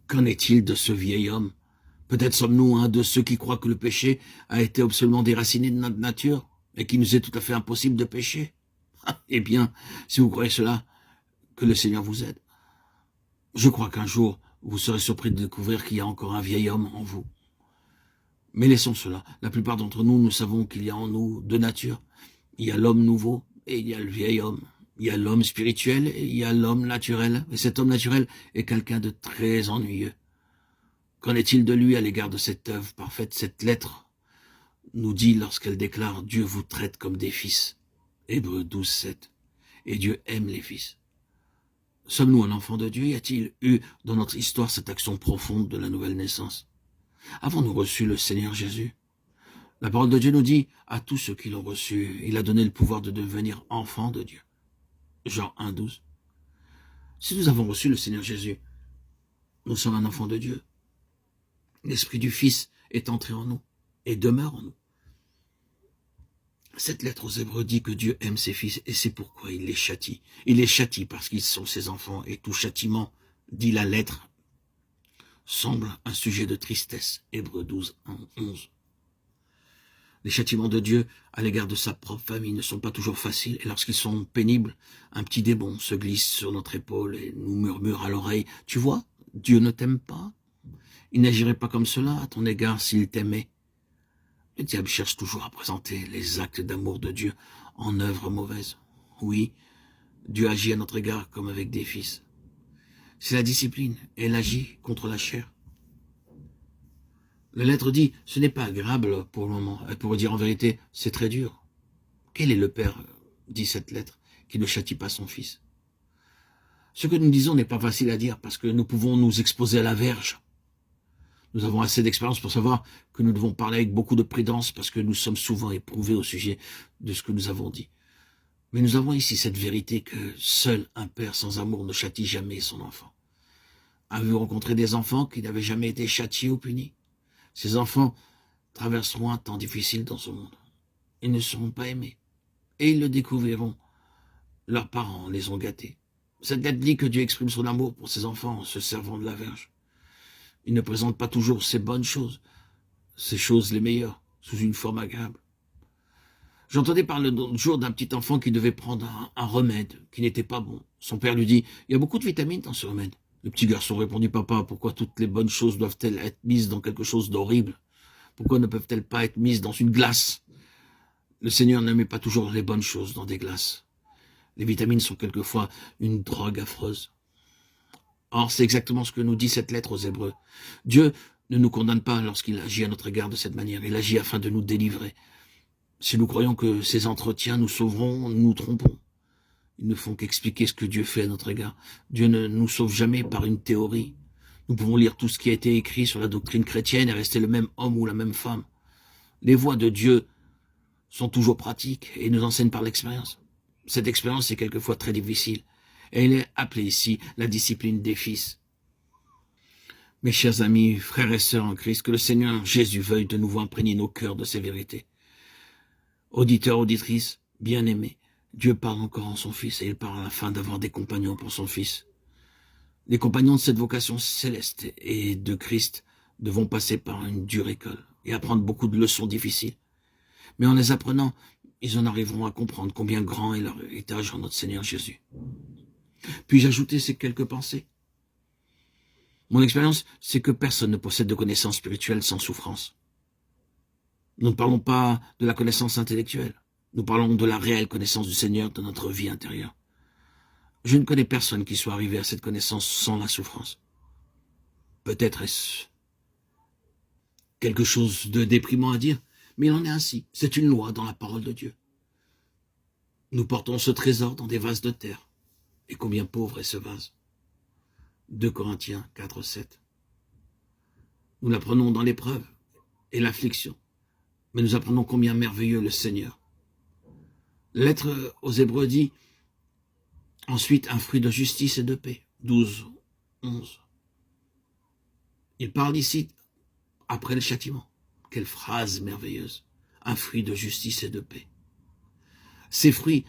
Qu'en est-il de ce vieil homme? Peut-être sommes-nous un de ceux qui croient que le péché a été absolument déraciné de notre nature et qu'il nous est tout à fait impossible de pécher. Eh bien, si vous croyez cela, que le Seigneur vous aide. Je crois qu'un jour, vous serez surpris de découvrir qu'il y a encore un vieil homme en vous. Mais laissons cela. La plupart d'entre nous, nous savons qu'il y a en nous deux natures. Il y a l'homme nouveau et il y a le vieil homme. Il y a l'homme spirituel et il y a l'homme naturel. Et cet homme naturel est quelqu'un de très ennuyeux. Qu'en est-il de lui à l'égard de cette œuvre parfaite? Cette lettre nous dit lorsqu'elle déclare « Dieu vous traite comme des fils ». Hébreux 12, 7. Et Dieu aime les fils. Sommes-nous un enfant de Dieu? Y a-t-il eu dans notre histoire cette action profonde de la nouvelle naissance? Avons-nous reçu le Seigneur Jésus? La parole de Dieu nous dit à tous ceux qui l'ont reçu, il a donné le pouvoir de devenir enfants de Dieu. Jean 1, 12. Si nous avons reçu le Seigneur Jésus, nous sommes un enfant de Dieu. L'Esprit du Fils est entré en nous et demeure en nous. Cette lettre aux Hébreux dit que Dieu aime ses fils et c'est pourquoi il les châtie. Il les châtie parce qu'ils sont ses enfants et tout châtiment, dit la lettre, semble un sujet de tristesse. Hébreux 12, 11. Les châtiments de Dieu à l'égard de sa propre famille ne sont pas toujours faciles et lorsqu'ils sont pénibles, un petit démon se glisse sur notre épaule et nous murmure à l'oreille « Tu vois, Dieu ne t'aime pas. Il n'agirait pas comme cela à ton égard s'il t'aimait. » Le diable cherche toujours à présenter les actes d'amour de Dieu en œuvres mauvaises. Oui, Dieu agit à notre égard comme avec des fils. C'est la discipline, elle agit contre la chair. La lettre dit, ce n'est pas agréable pour le moment. Elle pourrait dire en vérité, c'est très dur. Quel est le père, dit cette lettre, qui ne châtie pas son fils? Ce que nous disons n'est pas facile à dire parce que nous pouvons nous exposer à la verge. Nous avons assez d'expérience pour savoir que nous devons parler avec beaucoup de prudence parce que nous sommes souvent éprouvés au sujet de ce que nous avons dit. Mais nous avons ici cette vérité que seul un père sans amour ne châtie jamais son enfant. Avez-vous rencontré des enfants qui n'avaient jamais été châtiés ou punis? Ces enfants traverseront un temps difficile dans ce monde. Ils ne seront pas aimés. Et ils le découvriront. Leurs parents les ont gâtés. Cette lettre dit que Dieu exprime son amour pour ses enfants en se servant de la verge. Il ne présente pas toujours ces bonnes choses, ces choses les meilleures, sous une forme agréable. J'entendais parler l'autre jour d'un petit enfant qui devait prendre un remède qui n'était pas bon. Son père lui dit, il y a beaucoup de vitamines dans ce remède. Le petit garçon répondit, papa, pourquoi toutes les bonnes choses doivent-elles être mises dans quelque chose d'horrible? Pourquoi ne peuvent-elles pas être mises dans une glace? Le Seigneur ne met pas toujours les bonnes choses dans des glaces. Les vitamines sont quelquefois une drogue affreuse. Or, c'est exactement ce que nous dit cette lettre aux Hébreux. Dieu ne nous condamne pas lorsqu'il agit à notre égard de cette manière. Il agit afin de nous délivrer. Si nous croyons que ces entretiens nous sauveront, nous nous trompons. Ils ne font qu'expliquer ce que Dieu fait à notre égard. Dieu ne nous sauve jamais par une théorie. Nous pouvons lire tout ce qui a été écrit sur la doctrine chrétienne et rester le même homme ou la même femme. Les voies de Dieu sont toujours pratiques et nous enseignent par l'expérience. Cette expérience est quelquefois très difficile. Et elle est appelée ici la discipline des fils. Mes chers amis, frères et sœurs en Christ, que le Seigneur Jésus veuille de nouveau imprégner nos cœurs de ces vérités. Auditeurs, auditrices, bien-aimés, Dieu parle encore en son Fils et il parle afin d'avoir des compagnons pour son Fils. Les compagnons de cette vocation céleste et de Christ devront passer par une dure école et apprendre beaucoup de leçons difficiles. Mais en les apprenant, ils en arriveront à comprendre combien grand est leur héritage en notre Seigneur Jésus. Puis-je ajouter ces quelques pensées? Mon expérience, c'est que personne ne possède de connaissances spirituelles sans souffrance. Nous ne parlons pas de la connaissance intellectuelle. Nous parlons de la réelle connaissance du Seigneur de notre vie intérieure. Je ne connais personne qui soit arrivé à cette connaissance sans la souffrance. Peut-être est-ce quelque chose de déprimant à dire, mais il en est ainsi. C'est une loi dans la parole de Dieu. Nous portons ce trésor dans des vases de terre. Et combien pauvre est ce vase? 2 Corinthiens 4, 7. Nous l'apprenons dans l'épreuve et l'affliction, mais nous apprenons combien merveilleux le Seigneur. La lettre aux Hébreux dit ensuite un fruit de justice et de paix. 12, 11. Il parle ici après le châtiment. Quelle phrase merveilleuse. Un fruit de justice et de paix. Ces fruits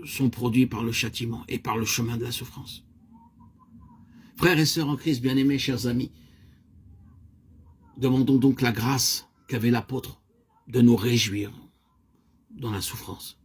sont produits par le châtiment et par le chemin de la souffrance. Frères et sœurs en Christ, bien-aimés, chers amis, demandons donc la grâce qu'avait l'apôtre de nous réjouir dans la souffrance.